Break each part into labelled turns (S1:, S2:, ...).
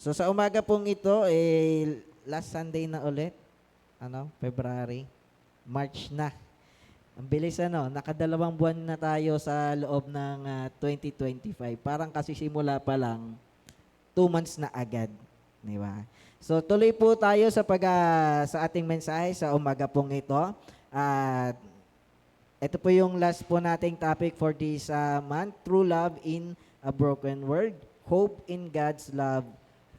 S1: So sa umaga pong ito, last Sunday na ulit, February, March na. Ang bilis nakadalawang buwan na tayo sa loob ng 2025. Parang kasi simula pa lang, 2 months na agad. Di ba? So tuloy po tayo sa ating mensahe sa umaga pong ito. At ito po yung last po nating topic for this month, True Love in a Broken World, Hope in God's Love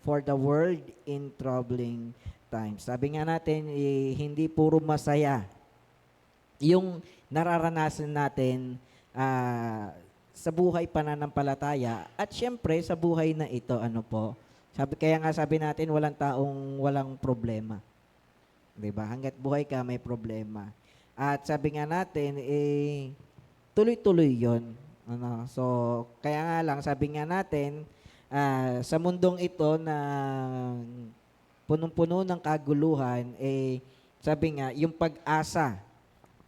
S1: for the World in Troubling Times. Sabi nga natin, hindi puro masaya yung nararanasan natin sa buhay pananampalataya at syempre sa buhay na ito, sabi natin, walang taong walang problema. 'Di ba? Hangga't buhay ka, may problema. At sabi nga natin, tuloy-tuloy 'yon. So, kaya nga lang, sabi nga natin, sa mundong ito na punong-puno ng kaguluhan, sabi nga, yung pag-asa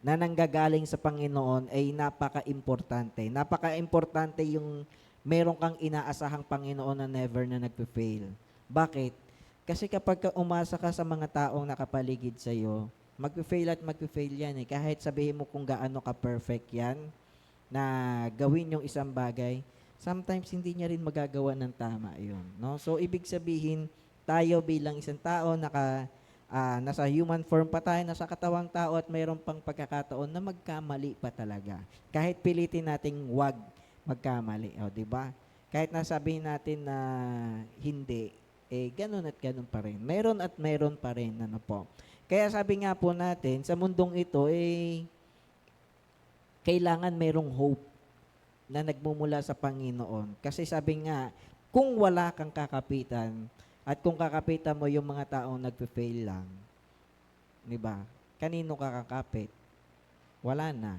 S1: na nanggagaling sa Panginoon ay napaka-importante. Napaka-importante yung meron kang inaasahang Panginoon na never na nagpe-fail. Bakit? Kasi kapag umasa ka sa mga taong nakapaligid sa'yo, magpe-fail at magpe-fail yan eh. Kahit sabihin mo kung gaano ka-perfect yan, na gawin yung isang bagay, sometimes hindi niya rin magagawa ng tama yun. No? So, ibig sabihin, tayo bilang isang tao, nasa human form pa tayo, nasa katawang tao at mayroon pang pagkakataon na magkamali pa talaga. Kahit pilitin nating wag magkamali, di ba? Kahit nasabihin natin na hindi, ganun at ganun pa rin. Meron at meron pa rin, po. Kaya sabi nga po natin, sa mundong ito, kailangan merong hope na nagmumula sa Panginoon. Kasi sabi nga, kung wala kang kakapitan, at kung kakapitan mo yung mga taong nagpe-fail lang, di ba? Kanino ka kakapit? Wala na.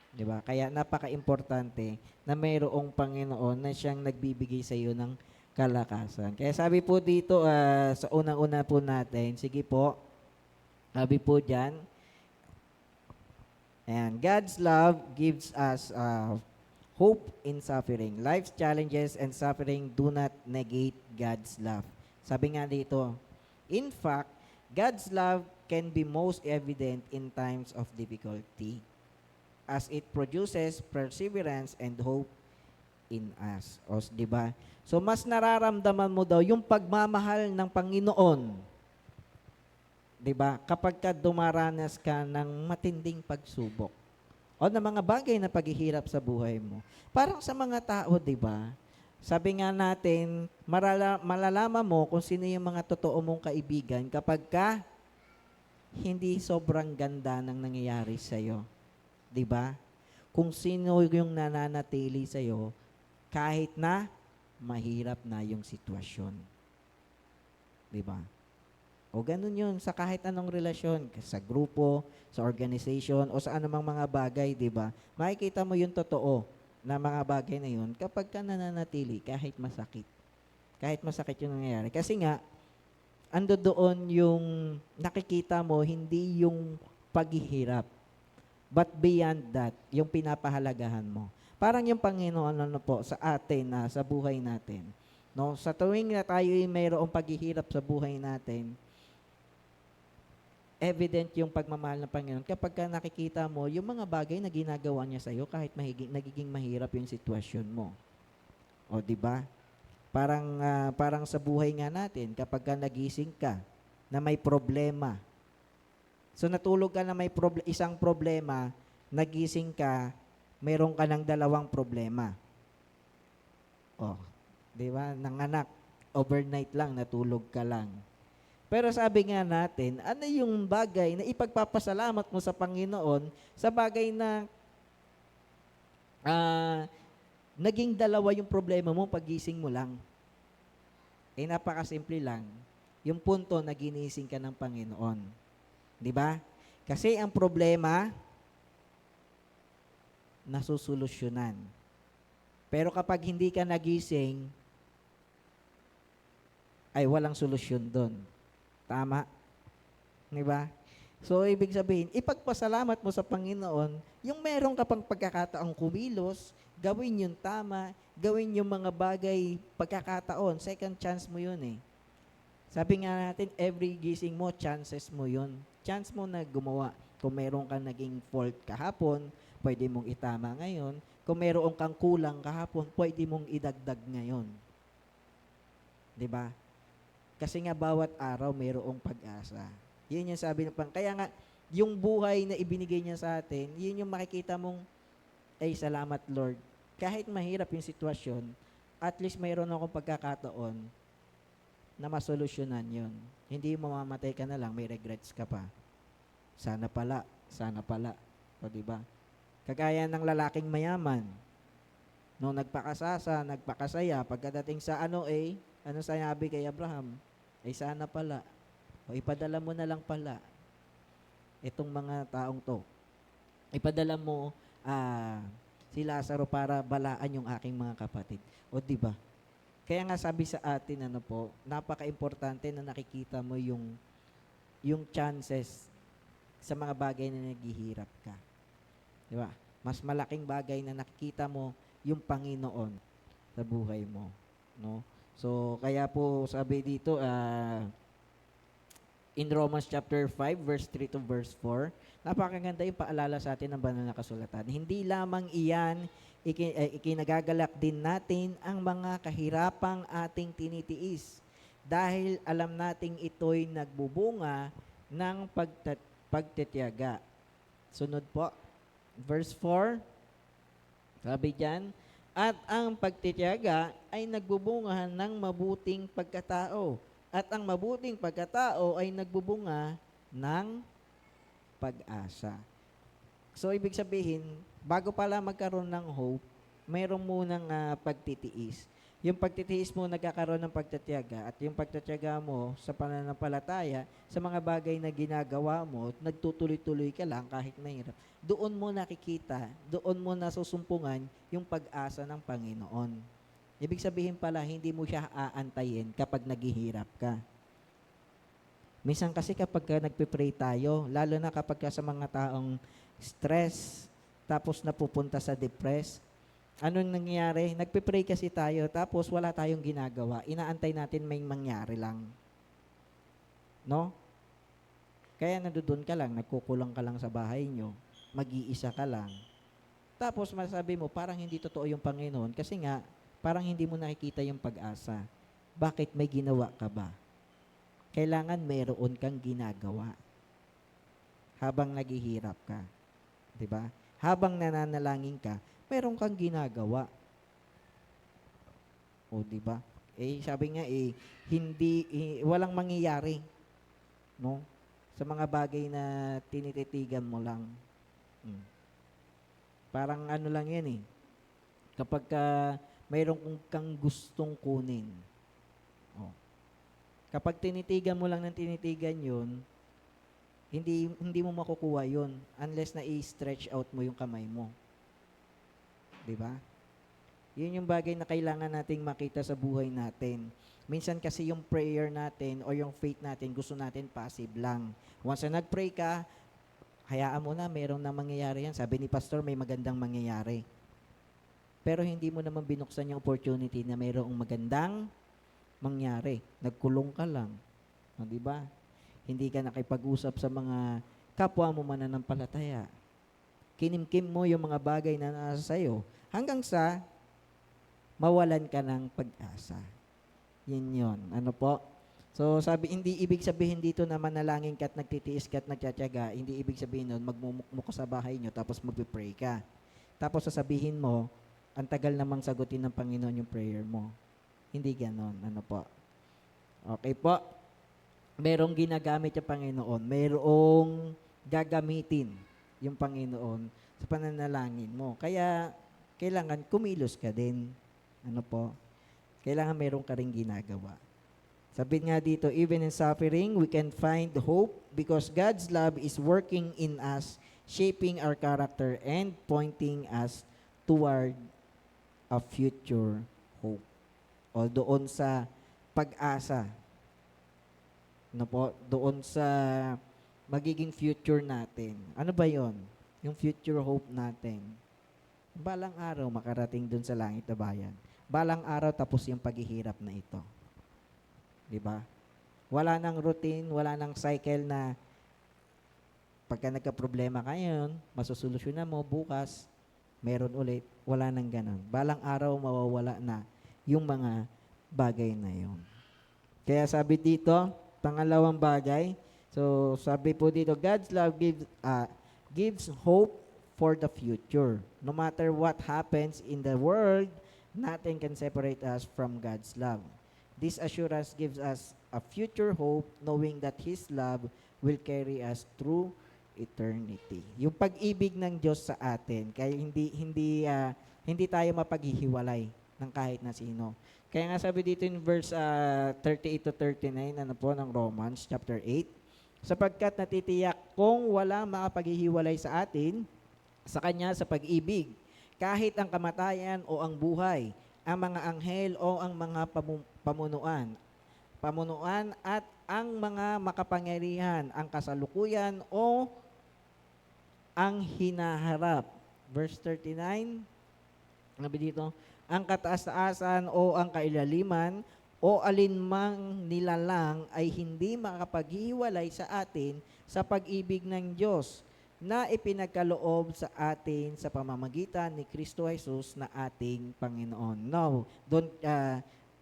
S1: Di ba? Kaya napaka-importante na mayroong Panginoon na siyang nagbibigay sa iyo ng kalakasan. Kaya sabi po dito, sa unang-una po natin, sige po, sabi po dyan, and God's love gives us hope in suffering. Life's challenges and suffering do not negate God's love. Sabi nga dito, in fact, God's love can be most evident in times of difficulty as it produces perseverance and hope in us. O, di ba? So, mas nararamdaman mo daw yung pagmamahal ng Panginoon, di ba? Kapag ka dumaranas ka ng matinding pagsubok o ng mga bagay na paghihirap sa buhay mo. Parang sa mga tao, di ba? Sabi nga natin, malalaman mo kung sino yung mga totoo mong kaibigan kapag ka hindi sobrang ganda ng nangyayari sa'yo. Di ba? Kung sino yung nananatili sa'yo kahit na mahirap na yung sitwasyon. Di ba? O ganun yun sa kahit anong relasyon, sa grupo, sa organization, o sa anumang mga bagay, di ba? Makikita mo yung totoo na mga bagay na yun kapag ka nananatili kahit masakit. Kahit masakit yung nangyayari. Kasi nga, ando doon yung nakikita mo, hindi yung paghihirap. But beyond that, yung pinapahalagahan mo. Parang yung Panginoon po sa atin sa buhay natin. No? Sa tuwing na tayo ay mayroong paghihirap sa buhay natin, evident yung pagmamahal ng Panginoon kapag ka nakikita mo yung mga bagay na ginagawa niya sa iyo kahit nagiging mahirap yung sitwasyon mo. O, di ba? Parang sa buhay nga natin, kapag ka nagising ka na may problema. So, natulog ka na may isang problema, nagising ka, mayroon ka ng 2 problema. O, di ba? Nanganak, overnight lang, natulog ka lang. Pero sabi nga natin, ano yung bagay na ipagpapasalamat mo sa Panginoon sa bagay na naging 2 yung problema mo pagising mo lang? Napakasimple lang. Yung punto na ginising ka ng Panginoon. Di ba? Kasi ang problema, nasusolusyonan. Pero kapag hindi ka nagising, ay walang solusyon doon. Tama? Di ba? So, ibig sabihin, ipagpasalamat mo sa Panginoon, yung meron ka pang pagkakataong kumilos, gawin yung tama, gawin yung mga bagay, pagkakataon, second chance mo yun eh. Sabi nga natin, every gising mo, chances mo yun. Chance mo na gumawa. Kung meron kang naging fault kahapon, pwede mong itama ngayon. Kung meron kang kulang kahapon, pwede mong idagdag ngayon. 'Di ba? Kasi nga bawat araw mayroong pag-asa. Yun yung sabi ng kaya nga, yung buhay na ibinigay niya sa atin, yun yung makikita mong, ay salamat Lord. Kahit mahirap yung sitwasyon, at least mayroon akong pagkakataon na masolusyonan yun. Hindi mamamatay ka na lang, may regrets ka pa. Sana pala, sana pala. O diba? Kagaya ng lalaking mayaman, nung nagpakasasa, nagpakasaya, pagkadating sa ano sabi kay Abraham? Ay sana pala. O ipadala mo na lang pala itong mga taong to. Ipadala mo si Lazaro para balaan yung aking mga kapatid. O di ba? Kaya nga sabi sa atin napaka-importante na nakikita mo yung chances sa mga bagay na naghihirap ka. Di ba? Mas malaking bagay na nakikita mo yung Panginoon sa buhay mo, no? So, kaya po sabi dito in Romans chapter 5 verse 3 to verse 4, napakaganda yung paalala sa atin ng banal na kasulatan. Hindi lamang iyan, ikinagagalak din natin ang mga kahirapang ating tinitiis dahil alam nating ito'y nagbubunga ng pagtitiyaga. Sunod po, verse 4, sabi diyan, at ang pagtitiyaga ay nagbubunga ng mabuting pagkatao. At ang mabuting pagkatao ay nagbubunga ng pag-asa. So, ibig sabihin, bago pala magkaroon ng hope, mayroon munang pagtitiis. Yung pagtitiis mo nagkakaroon ng pagtitiyaga at yung pagtitiyaga mo sa pananampalataya sa mga bagay na ginagawa mo, nagtutuloy-tuloy ka lang kahit mahirap. Doon mo nakikita, doon mo nasusumpungan yung pag-asa ng Panginoon. Ibig sabihin pala, hindi mo siya aantayin kapag naghihirap ka. Minsan kasi kapag nagpe-pray tayo, lalo na kapag sa mga taong stress, tapos napupunta sa depress, anong nangyayari? Nagpe-pray kasi tayo, tapos wala tayong ginagawa. Inaantay natin may mangyari lang. No? Kaya nandoon ka lang, nagkukulang ka lang sa bahay nyo, mag-iisa ka lang. Tapos masabi mo, parang hindi totoo yung Panginoon kasi nga, parang hindi mo nakikita yung pag-asa. Bakit may ginawa ka ba? Kailangan mayroon kang ginagawa habang naghihirap ka. 'Di ba? Habang nananalangin ka, meron kang ginagawa. O 'di ba? Sabi nga walang mangyayari, no? Sa mga bagay na tinititigan mo lang. Parang ano lang 'yan kapag mayroon kang gustong kunin. Kapag tinitigan mo lang ng tinitigan 'yun, hindi mo makukuha 'yun unless na i-stretch out mo yung kamay mo. 'Di ba? 'Yun yung bagay na kailangan nating makita sa buhay natin. Minsan kasi yung prayer natin o yung faith natin, gusto natin passive lang. Once na nag-pray ka, hayaan mo na, meron na mangyayari yan. Sabi ni Pastor, may magandang mangyayari. Pero hindi mo naman binuksan yung opportunity na mayroong magandang mangyari. Nagkulong ka lang. Di ba? Hindi ka nakipag-usap sa mga kapwa mo mananampalataya. Kinimkim mo yung mga bagay na nasa sayo hanggang sa mawalan ka ng pag-asa. Yun. Ano po? So, hindi ibig sabihin dito na manalangin ka at nagtitiis ka at nagtsatsaga, hindi ibig sabihin nun, magmumukmo ka sa bahay nyo tapos magpipray ka. Tapos sasabihin mo, ang tagal namang sagutin ng Panginoon yung prayer mo. Hindi ganon. Ano po? Okay po. Merong ginagamit yung Panginoon. Merong gagamitin yung Panginoon sa pananalangin mo. Kaya, kailangan kumilos ka din. Ano po? Kailangan meron ka rin ginagawa. Sabi nga dito, even in suffering, we can find hope because God's love is working in us, shaping our character and pointing us toward a future hope. O doon sa pag-asa. Ano po? Doon sa magiging future natin. Ano ba yon? Yung future hope natin. Balang araw makarating dun sa langit na bayan. Balang araw tapos yung paghihirap na ito. Di ba? Wala nang routine, wala nang cycle na pagka nagka-problema ka ngayon, masusolusyonan mo bukas, meron ulit. Wala nang ganun. Balang araw mawawala na yung mga bagay na yon. Kaya sabi dito, pangalawang bagay, so sabi po dito, God's love gives hope for the future. No matter what happens in the world, nothing can separate us from God's love. This assurance gives us a future hope knowing that His love will carry us through eternity. Yung pag-ibig ng Diyos sa atin, kaya hindi tayo mapaghihiwalay ng kahit na sino. Kaya nga sabi dito in verse 38 to 39 ano po ng Romans chapter 8, sapagkat natitiyak kung wala makapaghihiwalay sa atin sa kanya sa pag-ibig, kahit ang kamatayan o ang buhay, ang mga anghel o ang mga pamunuan at ang mga makapangyarihan, ang kasalukuyan o ang hinaharap. Verse 39, sabi dito, ang kataas-taasan o ang kailaliman o alinmang nilalang ay hindi makapaghiwalay sa atin sa pag-ibig ng Diyos na ipinagkaloob sa atin sa pamamagitan ni Kristo Jesus na ating Panginoon. No,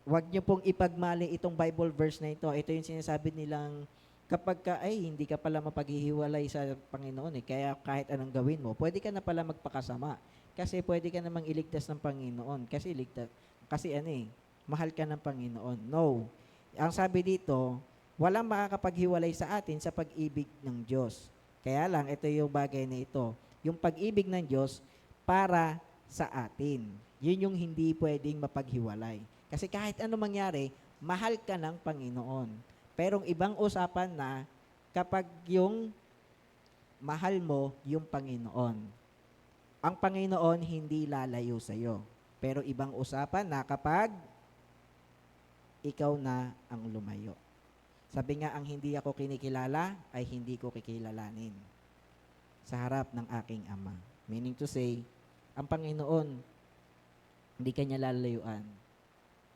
S1: wag niyo pong ipagmali itong Bible verse na ito. Ito yung sinasabi nilang kapag hindi ka pala mapaghihiwalay sa Panginoon kaya kahit anong gawin mo, pwede ka na pala magpakasama. Kasi pwede ka namang iligtas ng Panginoon. Kasi mahal ka ng Panginoon. No. Ang sabi dito, walang makakapaghiwalay sa atin sa pag-ibig ng Diyos. Kaya lang, ito yung bagay na ito. Yung pag-ibig ng Diyos para sa atin. Yun yung hindi pwedeng mapaghiwalay. Kasi kahit ano mangyari, mahal ka ng Panginoon. Pero ibang usapan na kapag yung mahal mo yung Panginoon. Ang Panginoon hindi lalayo sa iyo. Pero ibang usapan na kapag ikaw na ang lumayo. Sabi nga, ang hindi ako kinikilala ay hindi ko kikilalanin sa harap ng aking Ama. Meaning to say, ang Panginoon, hindi kanya lalayuan.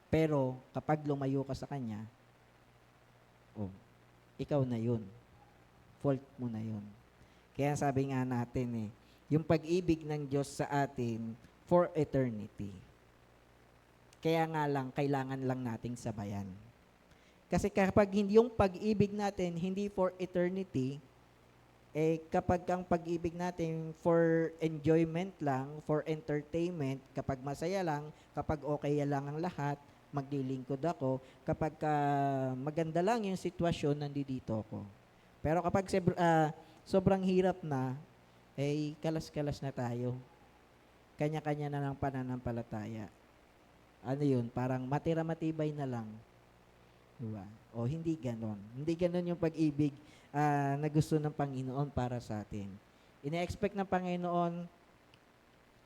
S1: Pero kapag lumayo ka sa Kanya, ikaw na yun. Fault mo na yun. Kaya sabi nga natin yung pag-ibig ng Diyos sa atin for eternity. Kaya nga lang, kailangan lang nating sabayan. Kasi kapag yung pag-ibig natin hindi for eternity, kapag ang pag-ibig natin for enjoyment lang, for entertainment, kapag masaya lang, kapag okay lang ang lahat, maglilingkod ako, kapag maganda lang yung sitwasyon, nandito ako. Pero kapag sobrang hirap na, kalas-kalas na tayo. Kanya-kanya na lang pananampalataya. Ano yun? Parang matira-matibay na lang. Diba? O hindi ganon. Hindi ganon yung pag-ibig na gusto ng Panginoon para sa atin. Ine-expect ng Panginoon,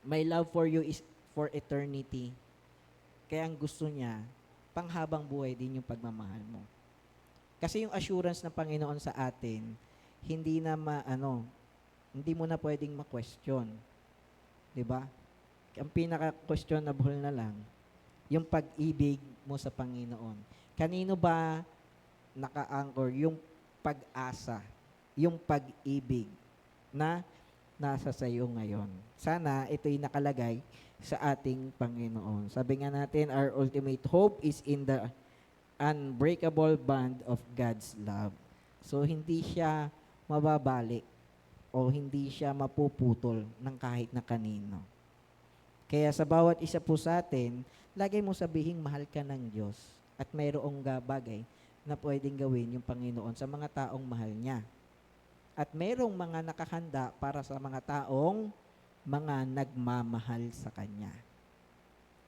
S1: my love for you is for eternity. Kaya ang gusto niya, panghabang buhay din yung pagmamahal mo. Kasi yung assurance ng Panginoon sa atin, hindi mo na pwedeng ma-question. Diba? Ang pinaka-questionable na lang, yung pag-ibig mo sa Panginoon. Kanino ba naka-anchor yung pag-asa, yung pag-ibig na nasa sayo ngayon? Sana ito'y nakalagay sa ating Panginoon. Sabi nga natin, our ultimate hope is in the unbreakable bond of God's love. So, hindi siya mababalik o hindi siya mapuputol ng kahit na kanino. Kaya sa bawat isa po sa atin, lagi mo sabihing mahal ka ng Diyos. At mayroong bagay na pwedeng gawin yung Panginoon sa mga taong mahal niya. At mayroong mga nakahanda para sa mga taong mga nagmamahal sa Kanya.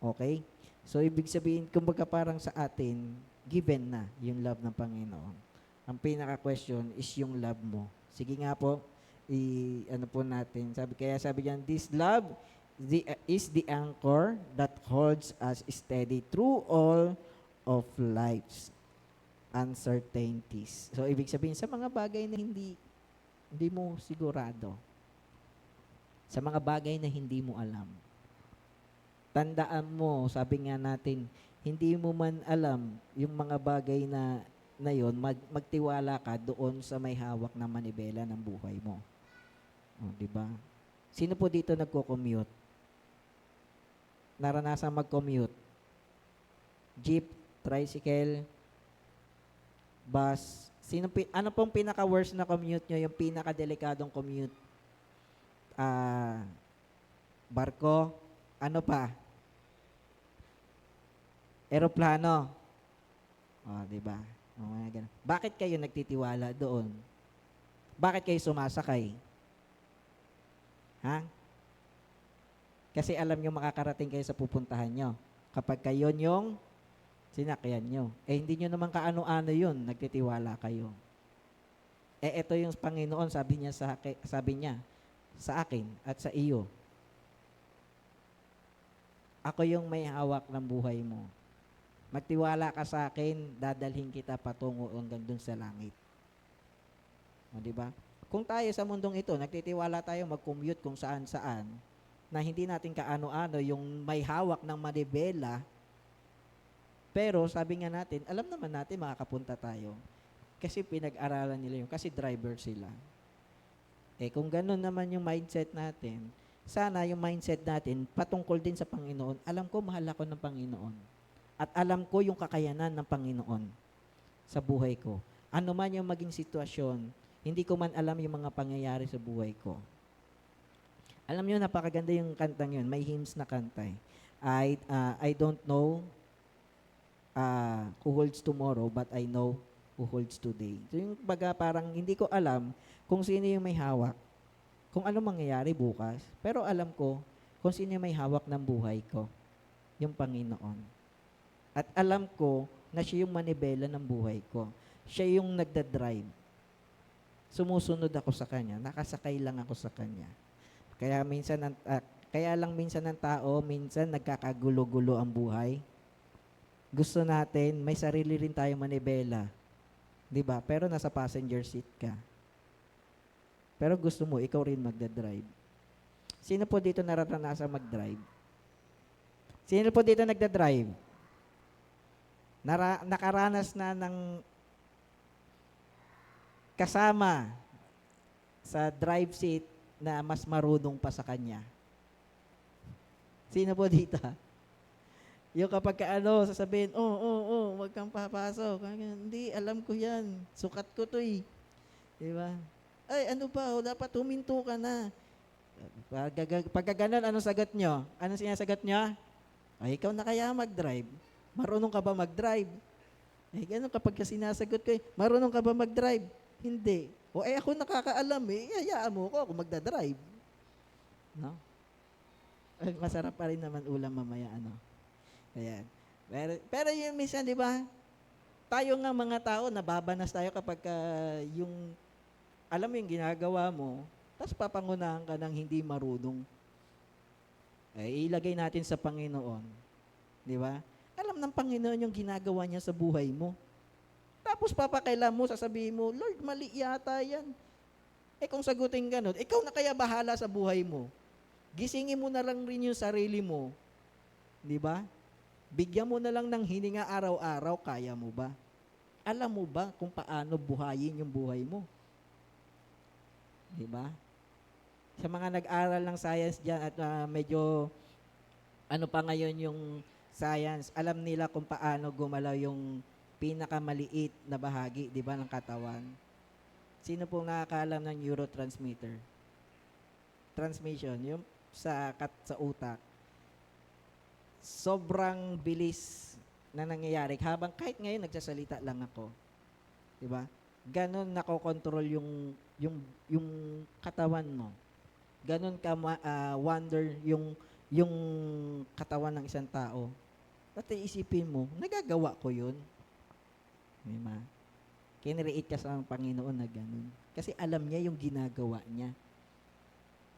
S1: Okay? So, ibig sabihin, kumbaga parang sa atin, given na yung love ng Panginoon. Ang pinaka-question is yung love mo. Sige nga po, natin. Sabi diyan, this love is the anchor that holds us steady through all of life's uncertainties. So, ibig sabihin, sa mga bagay na hindi Hindi mo sigurado. Sa mga bagay na hindi mo alam. Tandaan mo, sabi nga natin, hindi mo man alam yung mga bagay na yon, magtiwala ka doon sa may hawak na manibela ng buhay mo. O, di ba? Sino po dito nagko-commute? Naranasan mag-commute? Jeep, tricycle, bus. Ano pong pinaka-worst na commute nyo? Yung pinaka-delikadong commute? Barko? Ano pa? Eroplano? O, di ba? O, mga ganun. Bakit kayo nagtitiwala doon? Bakit kayo sumasakay? Ha? Kasi alam nyo makakarating kayo sa pupuntahan nyo. Kapag kayo yung sinakyan nyo. Hindi nyo naman kaano-ano yun, nagtitiwala kayo. Ito yung Panginoon, sabi niya sa akin at sa iyo. Ako yung may hawak ng buhay mo. Magtiwala ka sa akin, dadalhin kita patungo hanggang dun sa langit. O, di ba? Kung tayo sa mundong ito, nagtitiwala tayo mag-commute kung saan-saan, na hindi natin kaano-ano yung may hawak ng manibela, pero sabi nga natin, alam naman natin makakapunta tayo. Kasi pinag-aralan nila yun, kasi driver sila. Kung ganun naman yung mindset natin, sana yung mindset natin patungkol din sa Panginoon. Alam ko, mahal ako ng Panginoon. At alam ko yung kakayanan ng Panginoon sa buhay ko. Ano man yung maging sitwasyon, hindi ko man alam yung mga pangyayari sa buhay ko. Alam nyo, napakaganda yung kantang yun. May hymns na kanta eh. I don't know who holds tomorrow, but I know who holds today. So yung baga parang hindi ko alam kung sino yung may hawak, kung ano mangyayari bukas, pero alam ko kung sino yung may hawak ng buhay ko, yung Panginoon. At alam ko na siya yung manibela ng buhay ko. Siya yung nagdadrive. Sumusunod ako sa Kanya, nakasakay lang ako sa Kanya. Kaya lang minsan ng tao, minsan nagkakagulo-gulo ang buhay. Gusto natin, may sarili rin tayong manibela. 'Di ba? Pero nasa passenger seat ka. Pero gusto mo, ikaw rin magdadrive. Sino po dito naranasan mag-drive? Sino po dito nagdadrive? Nakaranas na ng kasama sa drive seat na mas marunong pa sa kanya? Sino po dito? Yung kapag sasabihin, wag kang papasok. Hindi, alam ko yan. Sukat ko to eh. Di ba? Ay, ano ba? Dapat huminto ka na. Pagka ganun, anong sagot nyo? Anong sinasagot nyo? Ay, ikaw na kaya mag-drive. Marunong ka ba mag-drive? Ganun kapag sinasagot ko marunong ka ba mag-drive? Hindi. Ako nakakaalam hayaan mo ako magdadrive. No? Masarap pa rin naman ulam mamaya, Ayan. Pero yung minsan, di ba, tayo nga mga tao, nababanas tayo kapag alam mo yung ginagawa mo, tapos papangunahan ka ng hindi marunong. Ilagay natin sa Panginoon. Di ba? Alam ng Panginoon yung ginagawa niya sa buhay mo. Tapos papakailan mo, sasabihin mo, Lord, mali yata yan. Kung sagutin ganun, ikaw na kaya bahala sa buhay mo. Gisingin mo na lang rin yung sarili mo. Di ba? Bigyan mo na lang ng hininga araw-araw, kaya mo ba? Alam mo ba kung paano buhayin yung buhay mo? Di ba? Sa mga nag-aral ng science dyan at medyo pa ngayon yung science, alam nila kung paano gumalaw yung pinakamaliit na bahagi, di ba, ng katawan. Sino pong nakakaalam ng neurotransmitter? Transmission, yung sa utak. Sobrang bilis na nangyayari. Habang kahit ngayon nagsasalita lang ako. Di ba? Ganon nakokontrol yung katawan mo. Ganon ka wonder yung katawan ng isang tao. Pati isipin mo, nagagawa ko yun. Di ba? Kinreate ka sa Panginoon na ganon. Kasi alam niya yung ginagawa niya.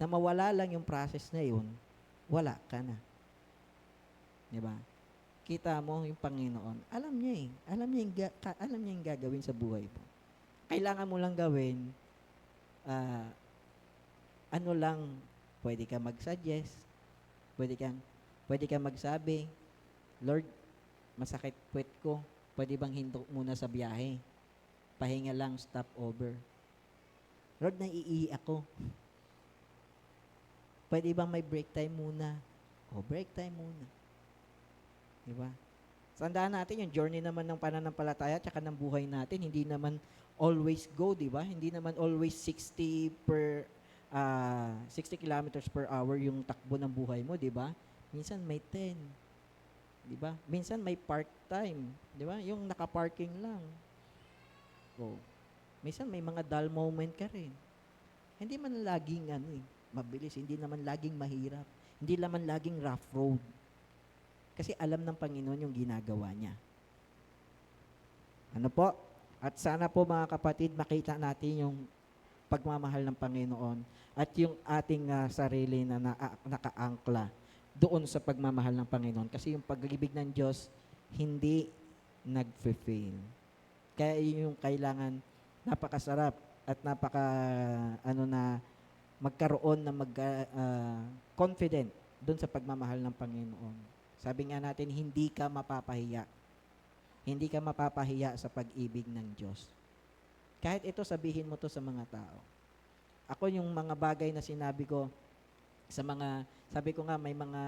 S1: Na mawala lang yung process na yun, wala ka na. Di ba? Kita mo yung Panginoon. Alam niya Alam niya yung gagawin sa buhay mo. Kailangan mo lang gawin, ah, ano lang, pwede ka mag-suggest, pwede kang, pwede kang magsabi, Lord, masakit puwet ko, pwede bang hinto muna sa biyahe? Pahinga lang, stop over. Lord, naiihi ako. Pwede bang may break time muna? O, break time muna. Di ba? Tandaan natin yung journey naman ng pananampalataya at ng buhay natin, hindi naman always go, di ba? Hindi naman always 60 kilometers per hour yung takbo ng buhay mo, di ba? Minsan may 10, di ba? Minsan may park time, di ba? Yung naka-parking lang. Oh. Minsan may mga dull moment ka rin. Hindi man laging mabilis, hindi naman laging mahirap, hindi naman laging rough road. Kasi alam ng Panginoon yung ginagawa niya. Ano po? At sana po mga kapatid, makita natin yung pagmamahal ng Panginoon at yung ating sarili na nakaangkla doon sa pagmamahal ng Panginoon. Kasi yung pag-ibig ng Diyos, hindi nag-fail. Kaya yun yung kailangan napakasarap at magkaroon na confident doon sa pagmamahal ng Panginoon. Sabi nga natin, hindi ka mapapahiya. Hindi ka mapapahiya sa pag-ibig ng Diyos. Kahit ito, sabihin mo to sa mga tao. Ako yung mga bagay na sinabi ko sabi ko nga may mga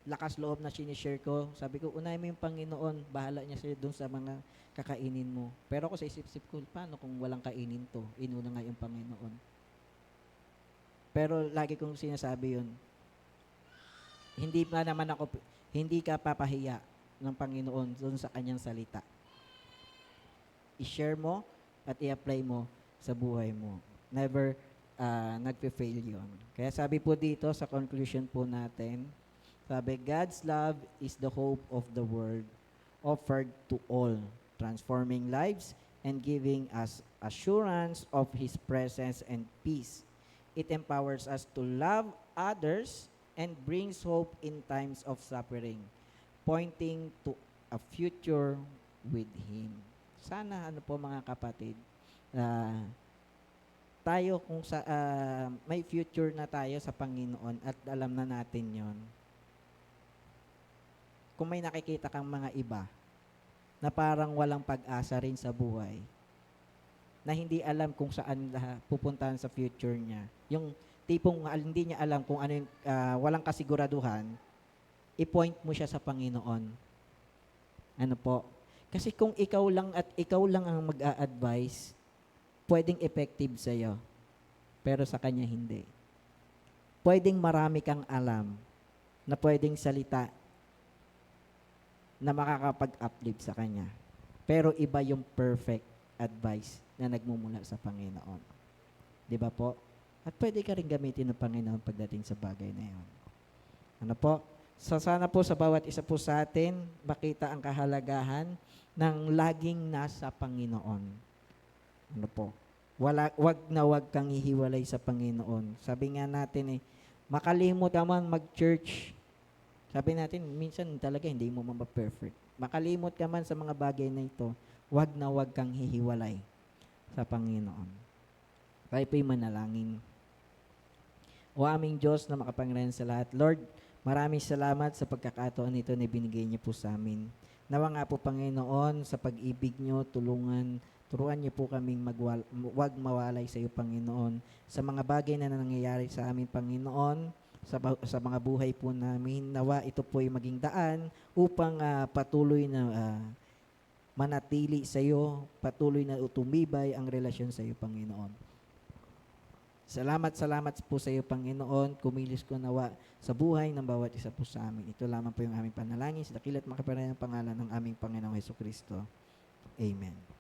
S1: lakas loob na sinishare ko. Sabi ko, unahin mo yung Panginoon, bahala niya sa'yo doon sa mga kakainin mo. Pero ako sa isip-isip ko, paano kung walang kainin to? Inuna nga yung Panginoon. Pero lagi kong sinasabi yun, hindi ka papahiya ng Panginoon doon sa kanyang salita. I-share mo at i-apply mo sa buhay mo. Never nagpe-fail yun. Kaya sabi po dito sa conclusion po natin, sabi, God's love is the hope of the world offered to all, transforming lives and giving us assurance of His presence and peace. It empowers us to love others and brings hope in times of suffering, pointing to a future with Him. Sana po mga kapatid, tayo kung may future na tayo sa Panginoon at alam na natin yon. Kung may nakikita kang mga iba na parang walang pag-asa rin sa buhay, na hindi alam kung saan pupuntahan sa future niya, yung tipong hindi niya alam kung ano yung walang kasiguraduhan, i-point mo siya sa Panginoon. Ano po? Kasi kung ikaw lang ang mag-a-advise, pwedeng effective sa'yo, pero sa kanya hindi. Pwedeng marami kang alam na pwedeng salita na makakapag-uplift sa kanya. Pero iba yung perfect advice na nagmumula sa Panginoon. Di ba po? At pwede ka rin gamitin ng Panginoon pagdating sa bagay na yun. Ano po? So sana po sa bawat isa po sa atin, makita ang kahalagahan ng laging nasa Panginoon. Ano po? Wag kang hihiwalay sa Panginoon. Sabi nga natin makalimot ka man mag-church. Sabi natin, minsan talaga hindi mo ma-perfect. Makalimot ka man sa mga bagay na ito, wag kang hihiwalay sa Panginoon. Tayo po'y manalangin. O aming Diyos na makapangyarihan sa lahat, Lord, maraming salamat sa pagkakataon nito na binigay niyo po sa amin. Nawa nga po, Panginoon, sa pag-ibig niyo, turuan niyo po kaming wag mawalay sa iyo, Panginoon. Sa mga bagay na nangyayari sa amin, Panginoon, sa mga buhay po namin, nawa ito po ay maging daan upang patuloy na manatili sa iyo, patuloy na tumibay ang relasyon sa iyo, Panginoon. Salamat po sa iyo, Panginoon. Kumilos ko nawa sa buhay ng bawat isa po sa amin. Ito lamang po yung aming panalangin sa dakilat makapangyarihan ng pangalan ng aming Panginoong Hesukristo. Amen.